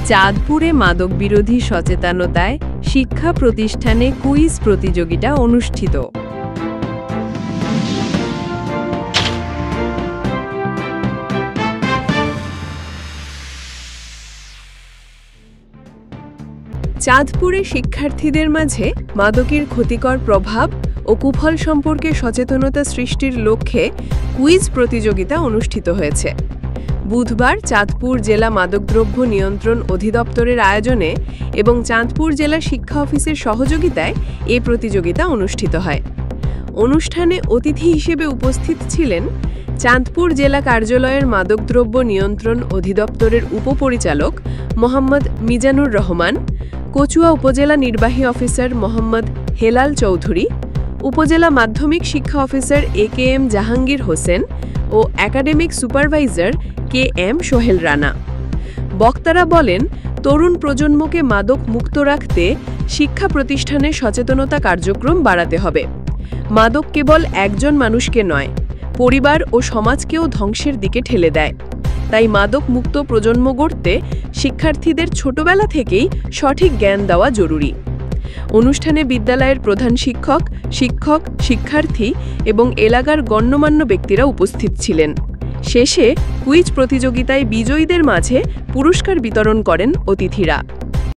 চাঁদপুরে মাদক বিরোধী সচেতনতায় শিক্ষা প্রতিষ্ঠানে কুইজ প্রতিযোগিতা অনুষ্ঠিত। চাঁদপুরে শিক্ষার্থীদের মাঝে মাদকের ক্ষতিকর প্রভাব ও কুফল সম্পর্কে সচেতনতা সৃষ্টির লক্ষ্যে কুইজ প্রতিযোগিতা অনুষ্ঠিত হয়েছে। বুধবার চাঁদপুর জেলা মাদকদ্রব্য নিয়ন্ত্রণ অধিদপ্তরের আয়োজনে এবং চাঁদপুর জেলা শিক্ষা অফিসের সহযোগিতায় এ প্রতিযোগিতা অনুষ্ঠিত হয়। অনুষ্ঠানে অতিথি হিসেবে উপস্থিত ছিলেন চাঁদপুর জেলা কার্যালয়ের মাদকদ্রব্য নিয়ন্ত্রণ অধিদপ্তরের উপপরিচালক মোহাম্মদ মিজানুর রহমান, কচুয়া উপজেলা নির্বাহী অফিসার মোহাম্মদ হেলাল চৌধুরী, উপজেলা মাধ্যমিক শিক্ষা অফিসার AKM জাহাঙ্গীর হোসেন ও academic supervisor KM Sohel Rana. বক্তারা বলেন, তরুণ প্রজন্মকে মাদক মুক্ত রাখতে শিক্ষা প্রতিষ্ঠানে সচেতনতা কার্যক্রম বাড়াতে হবে। মাদক কেবল একজন মানুষকে নয়, পরিবার ও সমাজকেও ধ্বংসের দিকে ঠেলে দেয়। তাই মাদক মুক্ত প্রজন্ম গড়তে শিক্ষার্থীদের ছোটবেলা থেকেই সঠিক জ্ঞান দেওয়া জরুরি। অনুষ্ঠানে বিদ্যালয়ের প্রধান শিক্ষক, শিক্ষার্থী এবং এলাকার গণ্যমান্য ব্যক্তিরা উপস্থিত ছিলেন। শেষে কুইজ প্রতিযোগিতায় বিজয়ীদের মাঝে পুরস্কার বিতরণ করেন অতিথিরা।